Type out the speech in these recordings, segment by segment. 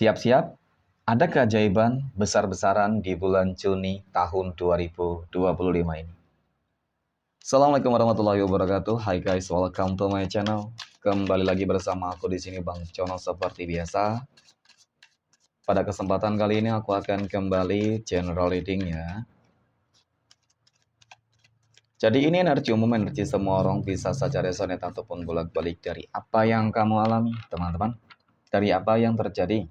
Siap-siap, ada keajaiban besar-besaran di bulan Juni tahun 2025 ini. Assalamualaikum warahmatullahi wabarakatuh. Hai guys, welcome to my channel. Kembali lagi bersama aku di sini Bang Cono seperti biasa. Pada kesempatan kali ini aku akan kembali general reading ya. Jadi ini energi umum, energi semua orang, bisa saja resonate ataupun bolak-balik dari apa yang kamu alami, teman-teman. Dari apa yang terjadi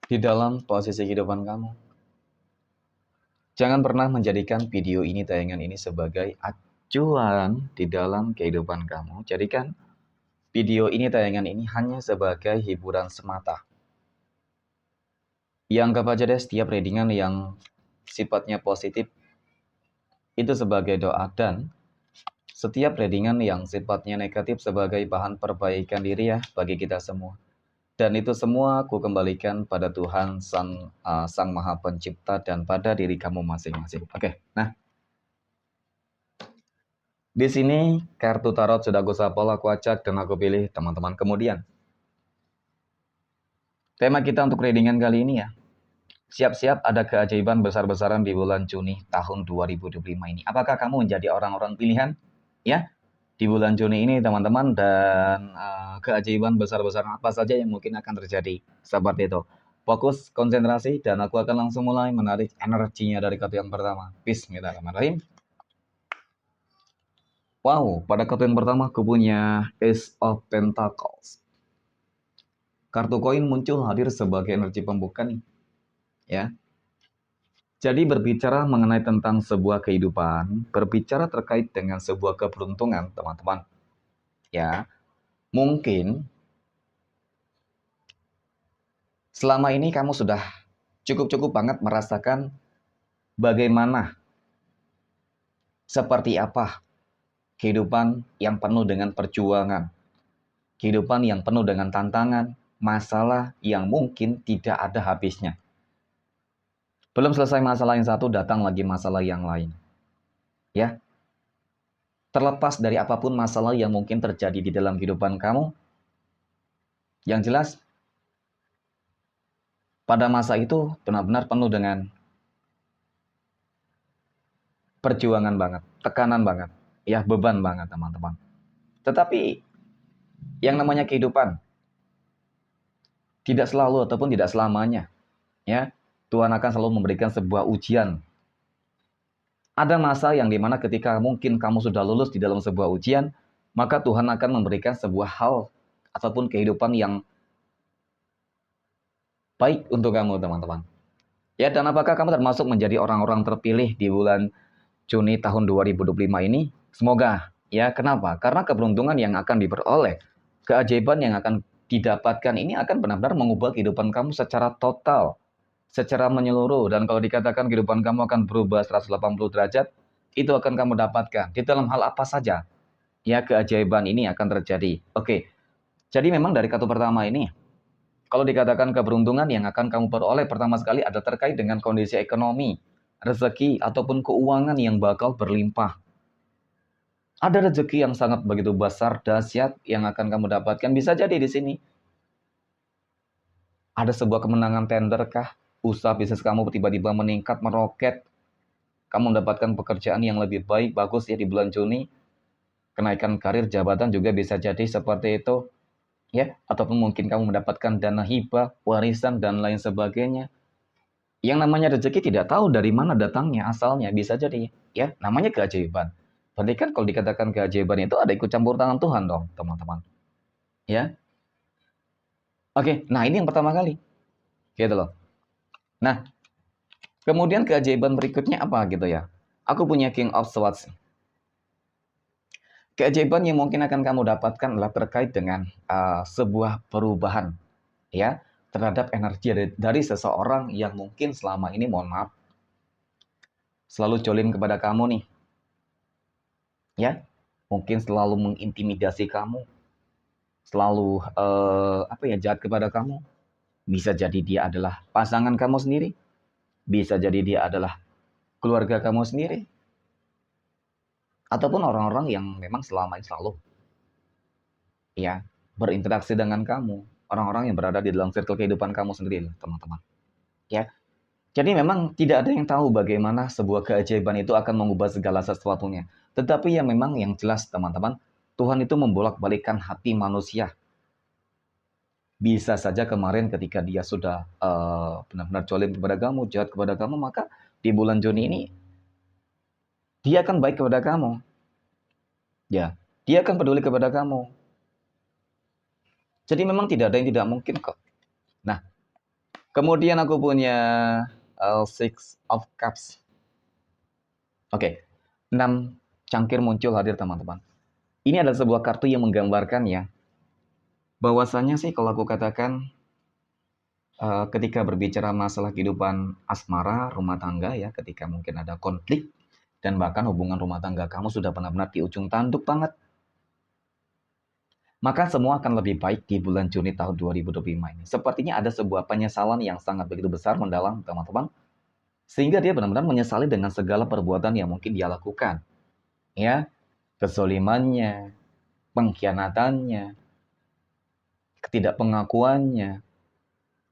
di dalam posisi kehidupan kamu. Jangan pernah menjadikan video ini, tayangan ini sebagai acuan di dalam kehidupan kamu. Jadikan video ini, tayangan ini hanya sebagai hiburan semata. Yang anggap aja deh setiap readingan yang sifatnya positif itu sebagai doa, dan setiap readingan yang sifatnya negatif sebagai bahan perbaikan diri ya bagi kita semua. Dan itu semua aku kembalikan pada Tuhan Sang Maha Pencipta dan pada diri kamu masing-masing. Oke, nah. Di sini kartu tarot sudah aku sapol, aku acak, dan aku pilih teman-teman. Kemudian, tema kita untuk readingan kali ini ya. Siap-siap ada keajaiban besar-besaran di bulan Juni tahun 2025 ini. Apakah kamu menjadi orang-orang pilihan? Ya, di bulan Juni ini teman-teman, dan keajaiban besar-besaran apa saja yang mungkin akan terjadi. Seperti itu. Fokus, konsentrasi, dan aku akan langsung mulai menarik energinya dari kartu yang pertama. Bismillahirrahmanirrahim. Wow, pada kartu yang pertama aku punya Ace of Pentacles. Kartu koin muncul hadir sebagai energi pembuka nih. Ya. Jadi berbicara mengenai tentang sebuah kehidupan, berbicara terkait dengan sebuah keberuntungan, teman-teman. Ya. Mungkin selama ini kamu sudah cukup-cukup banget merasakan bagaimana, seperti apa kehidupan yang penuh dengan perjuangan, kehidupan yang penuh dengan tantangan, masalah yang mungkin tidak ada habisnya. Belum selesai masalah yang satu, datang lagi masalah yang lain. Ya. Terlepas dari apapun masalah yang mungkin terjadi di dalam kehidupan kamu, yang jelas pada masa itu benar-benar penuh dengan perjuangan banget, tekanan banget, ya beban banget teman-teman. Tetapi yang namanya kehidupan tidak selalu ataupun tidak selamanya, ya Tuhan akan selalu memberikan sebuah ujian. Ada masa yang dimana ketika mungkin kamu sudah lulus di dalam sebuah ujian, maka Tuhan akan memberikan sebuah hal ataupun kehidupan yang baik untuk kamu teman-teman. Ya, dan apakah kamu termasuk menjadi orang-orang terpilih di bulan Juni tahun 2025 ini? Semoga. Ya, kenapa? Karena keberuntungan yang akan diperoleh, keajaiban yang akan didapatkan ini akan benar-benar mengubah kehidupan kamu secara total, secara menyeluruh. Dan kalau dikatakan kehidupan kamu akan berubah 180 derajat, itu akan kamu dapatkan. Di dalam hal apa saja, ya keajaiban ini akan terjadi. Oke, jadi memang dari kartu pertama ini, kalau dikatakan keberuntungan yang akan kamu peroleh pertama sekali ada terkait dengan kondisi ekonomi, rezeki, ataupun keuangan yang bakal berlimpah. Ada rezeki yang sangat begitu besar, dahsyat yang akan kamu dapatkan. Bisa jadi di sini ada sebuah kemenangan tender kah? Usaha bisnis kamu tiba-tiba meningkat, meroket. Kamu mendapatkan pekerjaan yang lebih baik, bagus ya di bulan Juni. Kenaikan karir, jabatan juga bisa jadi seperti itu. Ya, ataupun mungkin kamu mendapatkan dana hibah, warisan, dan lain sebagainya. Yang namanya rezeki tidak tahu dari mana datangnya, asalnya. Bisa jadi, ya, namanya keajaiban. Berarti kan kalau dikatakan keajaiban itu ada ikut campur tangan Tuhan dong, teman-teman. Ya. Oke, nah ini yang pertama kali. Gitu loh. Nah, kemudian keajaiban berikutnya apa gitu ya? Aku punya King of Swords. Keajaiban yang mungkin akan kamu dapatkan adalah terkait dengan sebuah perubahan, ya, terhadap energi dari seseorang yang mungkin selama ini, mohon maaf, selalu jolim kepada kamu nih. Ya, mungkin selalu mengintimidasi kamu, selalu jahat kepada kamu. Bisa jadi dia adalah pasangan kamu sendiri, bisa jadi dia adalah keluarga kamu sendiri, ataupun orang-orang yang memang selama ini selalu ya berinteraksi dengan kamu, orang-orang yang berada di dalam circle kehidupan kamu sendiri, teman-teman. Ya, jadi memang tidak ada yang tahu bagaimana sebuah keajaiban itu akan mengubah segala sesuatunya. Tetapi yang memang yang jelas, teman-teman, Tuhan itu membolak-balikkan hati manusia. Bisa saja kemarin ketika dia sudah benar-benar jolim kepada kamu, jahat kepada kamu, maka di bulan Juni ini dia akan baik kepada kamu. Ya, dia akan peduli kepada kamu. Jadi memang tidak ada yang tidak mungkin kok. Nah, kemudian aku punya Six of Cups. Oke, 6 cangkir muncul hadir teman-teman. Ini adalah sebuah kartu yang menggambarkan ya, bahwasanya sih kalau aku katakan ketika berbicara masalah kehidupan asmara, rumah tangga ya, ketika mungkin ada konflik, dan bahkan hubungan rumah tangga kamu sudah benar-benar di ujung tanduk banget, maka semua akan lebih baik di bulan Juni tahun 2025 ini. Sepertinya ada sebuah penyesalan yang sangat begitu besar mendalam, teman-teman. Sehingga dia benar-benar menyesali dengan segala perbuatan yang mungkin dia lakukan. Ya, kezolimannya, pengkhianatannya, ketidakpengakuannya,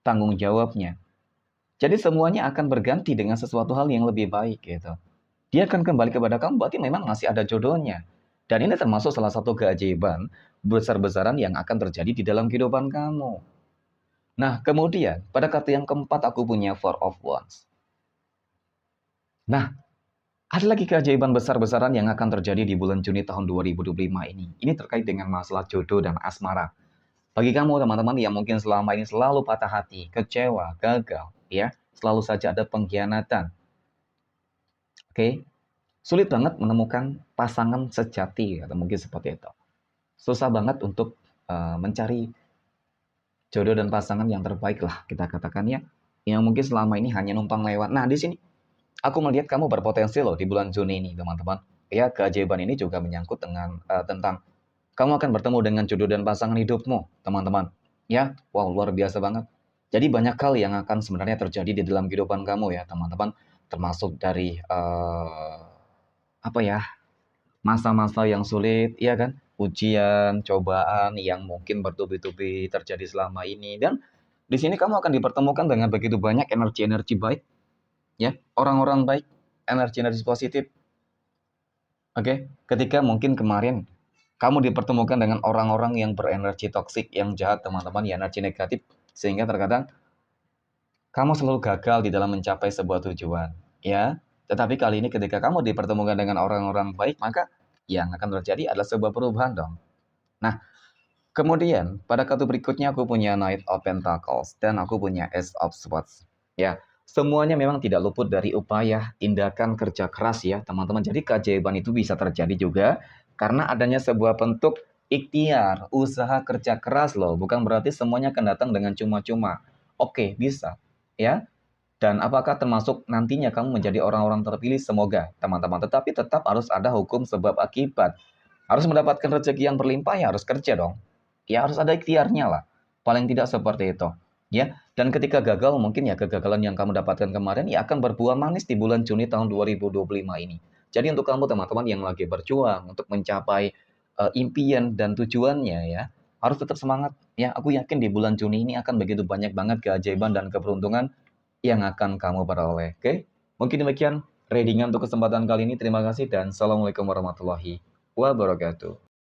tanggung jawabnya. Jadi semuanya akan berganti dengan sesuatu hal yang lebih baik gitu. Dia akan kembali kepada kamu, berarti memang masih ada jodohnya. Dan ini termasuk salah satu keajaiban besar-besaran yang akan terjadi di dalam kehidupan kamu. Nah, kemudian pada kartu yang keempat aku punya Four of Wands. Nah, ada lagi keajaiban besar-besaran yang akan terjadi di bulan Juni tahun 2025 ini. Ini terkait dengan masalah jodoh dan asmara. Bagi kamu teman-teman yang mungkin selama ini selalu patah hati, kecewa, gagal, ya, selalu saja ada pengkhianatan. Oke, sulit banget menemukan pasangan sejati atau mungkin seperti itu. Susah banget untuk mencari jodoh dan pasangan yang terbaik lah kita katakan ya. Yang mungkin selama ini hanya numpang lewat. Nah, di sini aku melihat kamu berpotensi loh di bulan Juni ini, teman-teman. Ya, keajaiban ini juga menyangkut dengan tentang kamu akan bertemu dengan jodoh dan pasangan hidupmu, teman-teman. Ya, wow, luar biasa banget. Jadi banyak hal yang akan sebenarnya terjadi di dalam kehidupan kamu ya, teman-teman. Termasuk dari apa ya, masa-masa yang sulit, ya kan? Ujian, cobaan yang mungkin bertubi-tubi terjadi selama ini. Dan di sini kamu akan dipertemukan dengan begitu banyak energi-energi baik, ya, orang-orang baik, energi-energi positif. Oke, ketika mungkin kemarin kamu dipertemukan dengan orang-orang yang berenergi toksik, yang jahat, teman-teman, ya energi negatif, sehingga terkadang kamu selalu gagal di dalam mencapai sebuah tujuan, ya. Tetapi kali ini ketika kamu dipertemukan dengan orang-orang baik, maka yang akan terjadi adalah sebuah perubahan dong. Nah, kemudian pada kartu berikutnya aku punya Knight of Pentacles dan aku punya Ace of Swords. Ya, semuanya memang tidak luput dari upaya, tindakan kerja keras ya, teman-teman. Jadi keajaiban itu bisa terjadi juga karena adanya sebuah bentuk ikhtiar, usaha kerja keras loh. Bukan berarti semuanya akan datang dengan cuma-cuma. Oke, bisa. Ya, dan apakah termasuk nantinya kamu menjadi orang-orang terpilih? Semoga, teman-teman. Tetapi tetap harus ada hukum sebab akibat. Harus mendapatkan rezeki yang berlimpah ya harus kerja dong. Ya harus ada ikhtiarnya lah. Paling tidak seperti itu. Ya, dan ketika gagal mungkin ya kegagalan yang kamu dapatkan kemarin ya akan berbuah manis di bulan Juni tahun 2025 ini. Jadi untuk kamu teman-teman yang lagi berjuang untuk mencapai impian dan tujuannya ya, harus tetap semangat. Ya, aku yakin di bulan Juni ini akan begitu banyak banget keajaiban dan keberuntungan yang akan kamu peroleh. Oke? Mungkin demikian readingan untuk kesempatan kali ini. Terima kasih dan assalamualaikum warahmatullahi wabarakatuh.